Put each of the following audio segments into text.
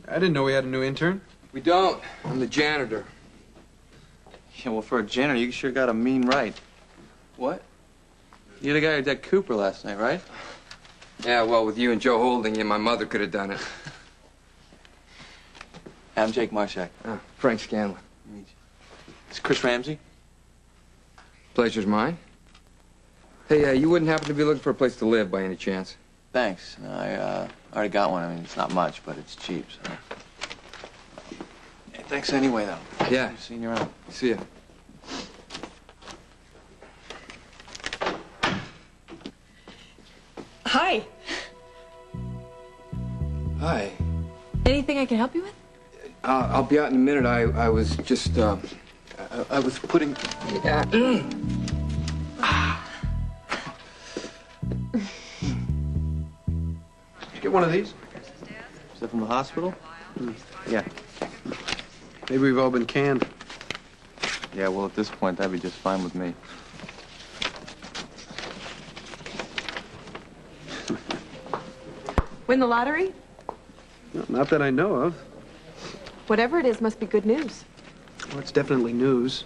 I didn't know we had a new intern. We don't. I'm the janitor. Yeah, well, for a janitor, you sure got a mean right. What? You're the guy who decked Cooper last night, right? Yeah, well, with you and Joe holding you, my mother could have done it. I'm Jake Marshak. Frank Scanlon. It's Chris Ramsey. Pleasure's mine. Hey, you wouldn't happen to be looking for a place to live by any chance? Thanks. No, I already got one. I mean, it's not much, but it's cheap, so. Hey, thanks anyway, though. Yeah. Seeing you around. See ya. Hi. Hi. Anything I can help you with? I'll be out in a minute. I was just, I was putting... Did you get one of these? Is that from the hospital? Yeah. Maybe we've all been canned. Yeah, well, at this point, that'd be just fine with me. Win the lottery? No, not that I know of. Whatever it is must be good news. Well, it's definitely news.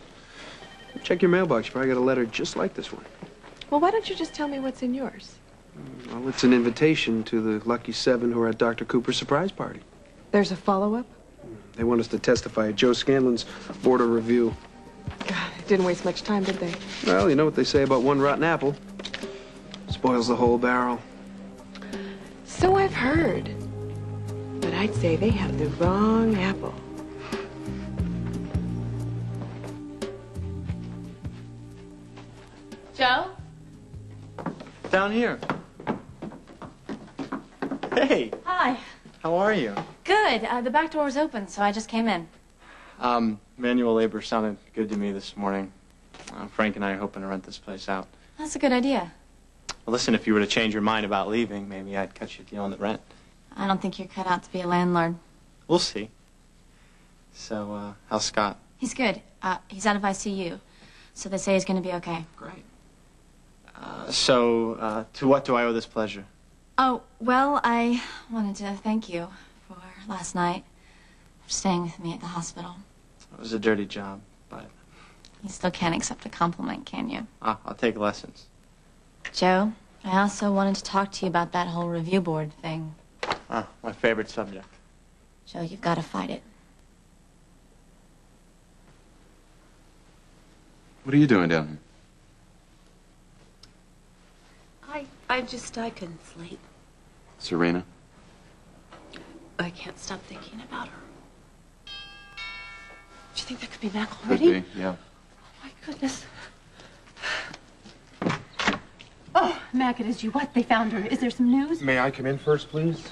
Check your mailbox. You probably got a letter just like this one. Well, why don't you just tell me what's in yours? Well, it's an invitation to the lucky 7 who are at Dr. Cooper's surprise party. There's a follow-up? They want us to testify at Joe Scanlon's board of review. God, it didn't waste much time, did they? Well, you know what they say about one rotten apple. Spoils the whole barrel. So I've heard. But I'd say they have the wrong apple. Joe? Down here. Hey. Hi. How are you? Good. The back door was open, so I just came in. Manual labor sounded good to me this morning. Frank and I are hoping to rent this place out. That's a good idea. Well, listen, if you were to change your mind about leaving, maybe I'd cut you a deal on the rent. I don't think you're cut out to be a landlord. We'll see. So, how's Scott? He's good. He's out of ICU, so they say he's going to be okay. Great. To what do I owe this pleasure? Oh, well, I wanted to thank you for last night, for staying with me at the hospital. It was a dirty job, but... You still can't accept a compliment, can you? I'll take lessons. Joe, I also wanted to talk to you about that whole review board thing. My favorite subject. Joe, you've got to fight it. What are you doing down here? I couldn't sleep. Serena? I can't stop thinking about her. Do you think that could be Mac already? Could be, yeah. Oh, my goodness. Oh, Mac, it is you. What? They found her. Is there some news? May I come in first, please?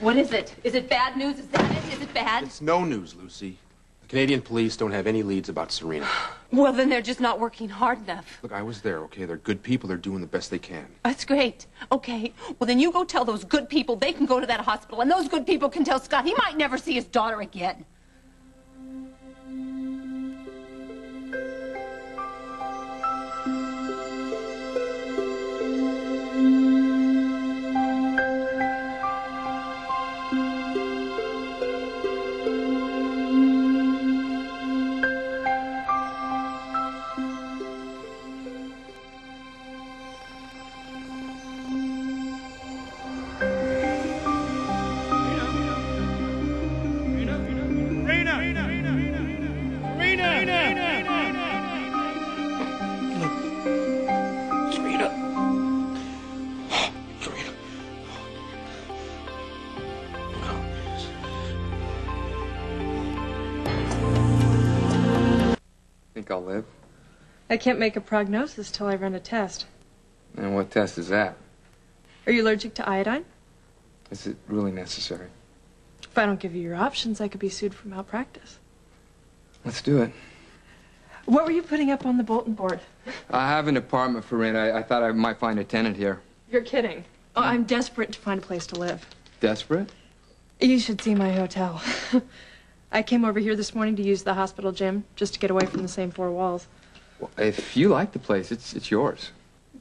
What is it? Is it bad news? Is that it? Is it bad? It's no news, Lucy. The Canadian police don't have any leads about Serena. Well, then they're just not working hard enough. Look, I was there, okay? They're good people. They're doing the best they can. That's great. Okay. Well, then you go tell those good people they can go to that hospital, and those good people can tell Scott he might never see his daughter again. Think I'll live? I can't make a prognosis till I run a test. And what test is that? Are you allergic to iodine? Is it really necessary? If I don't give you your options, I could be sued for malpractice. Let's do it. What were you putting up on the bulletin board? I have an apartment for rent. I thought I might find a tenant here. You're kidding. Oh, I'm desperate to find a place to live. Desperate? You should see my hotel. I came over here this morning to use the hospital gym, just to get away from the same 4 walls. Well, if you like the place, it's yours.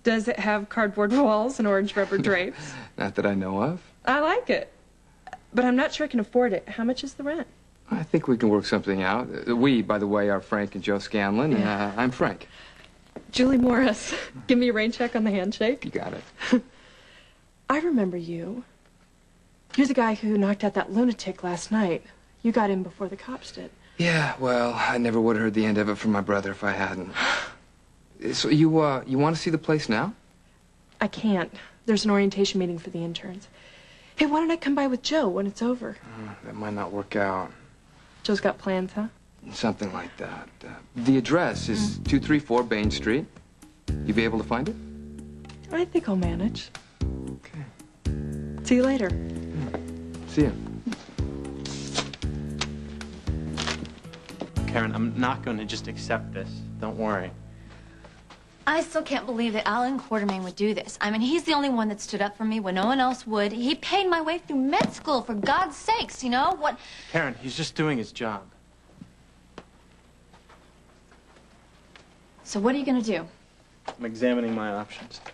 Does it have cardboard walls and orange rubber drapes? Not that I know of. I like it. But I'm not sure I can afford it. How much is the rent? I think we can work something out. We, by the way, are Frank and Joe Scanlon, and I'm Frank. Julie Morris. Give me a rain check on the handshake. You got it. I remember you. You're the guy who knocked out that lunatic last night. You got in before the cops did. Yeah, well, I never would have heard the end of it from my brother if I hadn't. So you want to see the place now? I can't. There's an orientation meeting for the interns. Hey, why don't I come by with Joe when it's over? That might not work out. Joe's got plans, huh? Something like that. The address is 234 Bain Street. You be able to find it? I think I'll manage. Okay. See you later. See ya. Karen, I'm not going to just accept this. Don't worry. I still can't believe that Alan Quartermain would do this. I mean, he's the only one that stood up for me when no one else would. He paid my way through med school, for God's sakes, you know? What? Karen, he's just doing his job. So what are you going to do? I'm examining my options. You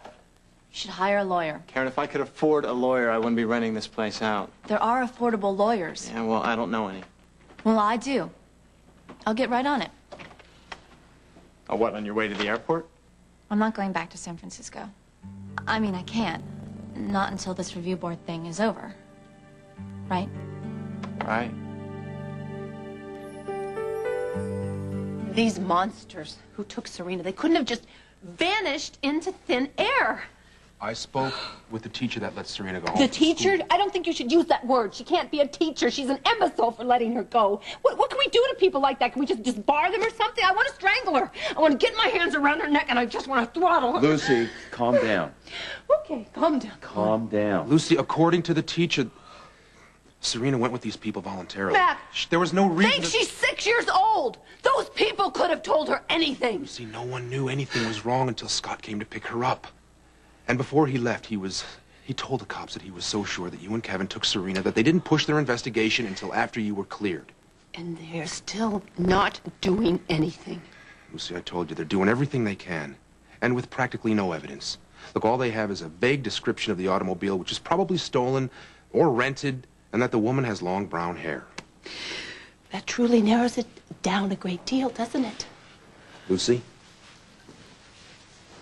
should hire a lawyer. Karen, if I could afford a lawyer, I wouldn't be renting this place out. There are affordable lawyers. Yeah, well, I don't know any. Well, I do. I'll get right on it. Oh, what, on your way to the airport? I'm not going back to San Francisco. I mean, I can't. Not until this review board thing is over. Right? Right. These monsters who took Serena, they couldn't have just vanished into thin air. I spoke with the teacher that let Serena go home. The teacher? I don't think you should use that word. She can't be a teacher. She's an imbecile for letting her go. What can we do to people like that? Can we just bar them or something? I want to strangle her. I want to get my hands around her neck and I just want to throttle her. Lucy, calm down. Okay, calm down. Calm down. Lucy, according to the teacher, Serena went with these people voluntarily. Matt! There was no reason Think to... she's 6 years old. Those people could have told her anything. Lucy, no one knew anything was wrong until Scott came to pick her up. And before he left, he told the cops that he was so sure that you and Kevin took Serena that they didn't push their investigation until after you were cleared. And they're still not doing anything. Lucy, I told you, they're doing everything they can. And with practically no evidence. Look, all they have is a vague description of the automobile, which is probably stolen or rented, and that the woman has long brown hair. That truly narrows it down a great deal, doesn't it? Lucy?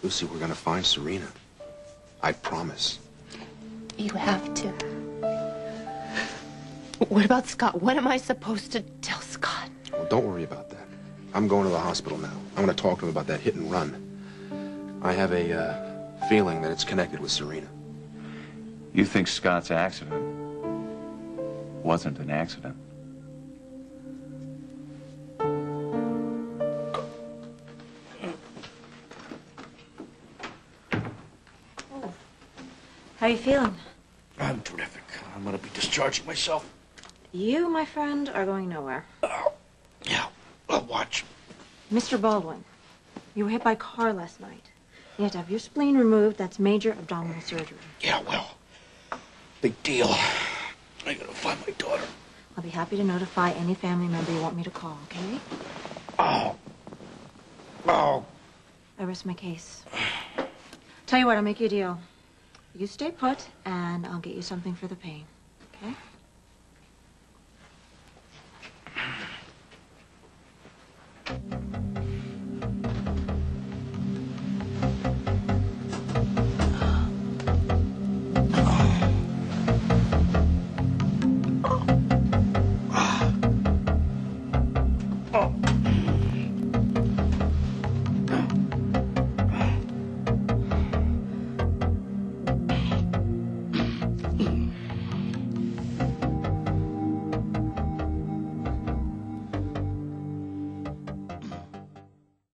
Lucy, we're gonna find Serena. I promise. You have to. What about Scott? What am I supposed to tell Scott? Well, don't worry about that. I'm going to the hospital now. I'm gonna talk to him about that hit and run. I have a feeling that it's connected with Serena. You think Scott's accident wasn't an accident? How are you feeling? I'm terrific. I'm going to be discharging myself. You, my friend, are going nowhere. Yeah, I'll watch. Mr. Baldwin, you were hit by a car last night. You have to have your spleen removed. That's major abdominal surgery. Yeah, well, big deal. I got to find my daughter. I'll be happy to notify any family member you want me to call, okay? Oh. Oh. I rest my case. Tell you what, I'll make you a deal. You stay put, and I'll get you something for the pain, okay?